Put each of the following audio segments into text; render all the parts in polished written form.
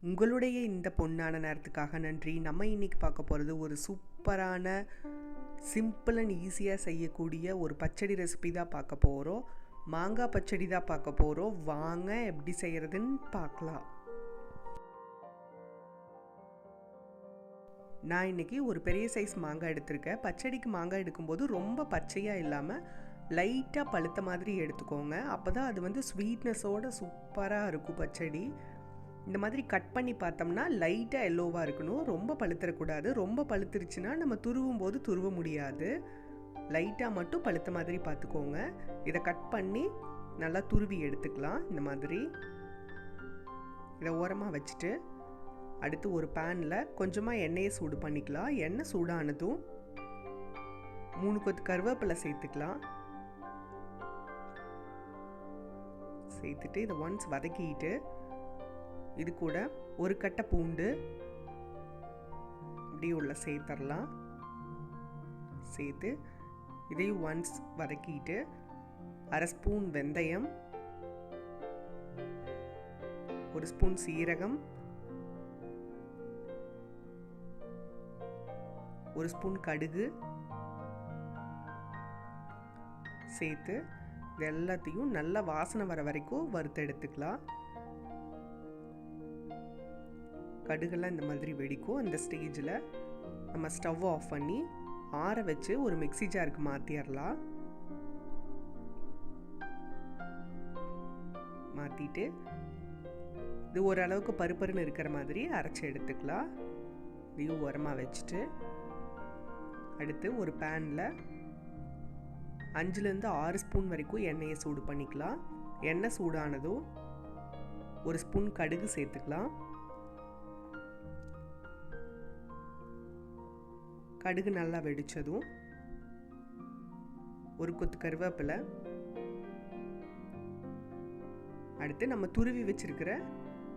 உங்களுடைய இந்த பொன்னான நேரத்துக்காக நன்றி. நம்ம இன்னைக்கு பார்க்க போகிறது ஒரு சூப்பரான சிம்பிள் அண்ட் ஈஸியாக செய்யக்கூடிய ஒரு பச்சடி ரெசிபி தான் பார்க்க போகிறோம். மாங்காய் பச்சடி தான் பார்க்க போகிறோம். வாங்க எப்படி செய்கிறதுன்னு பார்க்கலாம். நான் இன்றைக்கி ஒரு பெரிய சைஸ் மாங்காய் எடுத்திருக்கேன். பச்சடிக்கு மாங்காய் எடுக்கும்போது ரொம்ப பச்சையாக இல்லாமல் லைட்டாக பழுத்த மாதிரி எடுத்துக்கோங்க. அப்போ தான் அது ஸ்வீட்னஸோடு சூப்பராக இருக்கும் பச்சடி. இந்த மாதிரி கட் பண்ணி பார்த்தோம்னா லைட்டாக எல்லோவாக இருக்கணும், ரொம்ப பழுத்துறக்கூடாது. ரொம்ப பழுத்துருச்சுன்னா நம்ம துருவும் போது துருவ முடியாது. லைட்டாக மட்டும் பழுத்த மாதிரி பார்த்துக்கோங்க. இதை கட் பண்ணி நல்லா துருவி எடுத்துக்கலாம். இந்த மாதிரி இதை ஓரமாக வச்சுட்டு அடுத்து ஒரு பேனில் கொஞ்சமாக எண்ணெயை சூடு பண்ணிக்கலாம். எண்ணெய் சூடானதும் 3 கொத்து கருவேப்பிலை சேர்த்துக்கலாம். சேர்த்துட்டு இதை ஒன்ஸ் வதக்கிட்டு இது கூட ஒரு கட்டை பூண்டு இப்படி உள்ள சேர்த்துடலாம். சேர்த்து இதையும் ஒன்ஸ் வதக்கிட்டு 1/2 ஸ்பூன் வெந்தயம், 1 ஸ்பூன் சீரகம், 1 ஸ்பூன் கடுகு சேர்த்து இது எல்லாத்தையும் நல்லா வாசனை வர வரைக்கும் வறுத்து எடுத்துக்கலாம். கடுகெல்லாம் இந்த மாதிரி வெடிக்கும். அந்த ஸ்டேஜில் நம்ம ஸ்டவ் ஆஃப் பண்ணி ஆற வச்சு ஒரு மிக்ஸி ஜாருக்கு மாற்றிடலாம். மாற்றிட்டு இது ஓரளவுக்கு பருப்பருன்னு இருக்கிற மாதிரி அரைச்சி எடுத்துக்கலாம். இதையும் உரமாக வச்சுட்டு அடுத்து ஒரு பேனில் 5லேருந்து 6 ஸ்பூன் வரைக்கும் எண்ணெயை சூடு பண்ணிக்கலாம். எண்ணெய் சூடானதும் 1 ஸ்பூன் கடுகு சேர்த்துக்கலாம். கடுகு நல்லா வெடிச்சதும் 1 கொத்து கருவேப்பிலை, அடுத்து நம்ம துருவி வச்சிருக்கிற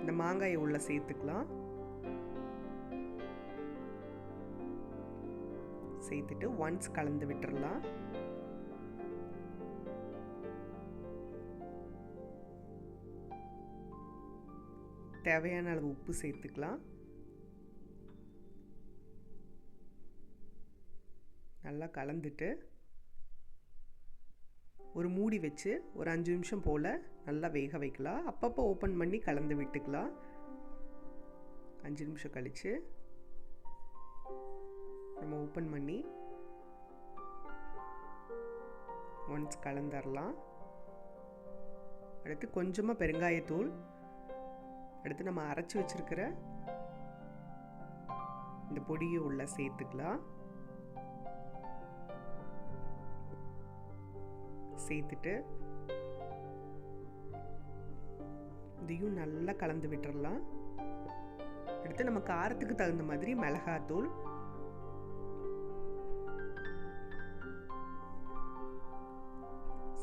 இந்த மாங்காயை உள்ள சேர்த்துக்கலாம். சேர்த்துட்டு ஒன்ஸ் கலந்து விட்டுறலாம். தேவையான அளவு உப்பு சேர்த்துக்கலாம். நல்லா கலந்துட்டு ஒரு மூடி வச்சு ஒரு 5 நிமிஷம் போல் நல்லா வேக வைக்கலாம். அப்பப்போ ஓப்பன் பண்ணி கலந்து விட்டுக்கலாம். 5 நிமிஷம் கழித்து நம்ம ஓப்பன் பண்ணி ஒன்ஸ் கலந்துடலாம். அடுத்து கொஞ்சமாக பெருங்காயத்தூள், அடுத்து நம்ம அரைச்சி வச்சிருக்கிற இந்த பொடியை உள்ள சேர்த்துக்கலாம். சேர்த்துட்டு இதையும் நல்லா கலந்து விட்டுறலாம். அடுத்து நம்ம காரத்துக்கு தகுந்த மாதிரி மிளகாத்தூள்,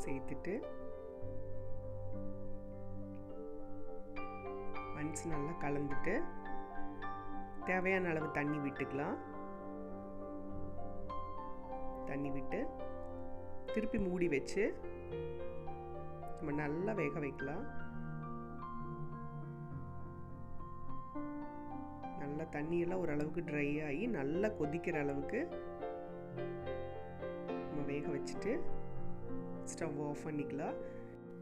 சேர்த்துட்டு ஒன்ஸ் நல்லா கலந்துட்டு தேவையான அளவு தண்ணி விட்டுக்கலாம். தண்ணி விட்டு திருப்பி மூடி வச்சு நம்ம நல்லா வேக வைக்கலாம். நல்லா தண்ணியெல்லாம் ஓரளவுக்கு ட்ரை ஆகி நல்லா கொதிக்கிற அளவுக்கு நம்ம வேக வச்சுட்டு ஸ்டவ் ஆஃப் பண்ணிக்கலாம்.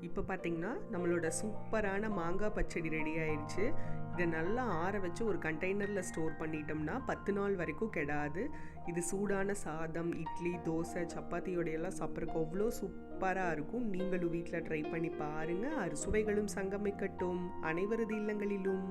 இப்போ பார்த்தீங்கன்னா நம்மளோட சூப்பரான மாங்காய் பச்சடி ரெடி ஆயிடுச்சு. இதை நல்லா ஆற வச்சு ஒரு கண்டெய்னரில் ஸ்டோர் பண்ணிட்டோம்னா 10 நாள் வரைக்கும் கெடாது. இது சூடான சாதம், இட்லி, தோசை, சப்பாத்தியோடையெல்லாம் சாப்பிட்றதுக்கு அவ்வளோ சூப்பராக இருக்கும். நீங்களும் வீட்டில் ட்ரை பண்ணி பாருங்கள். அறுசுவைகளும் சங்கமிக்கட்டும் அனைவரது இல்லங்களிலும்.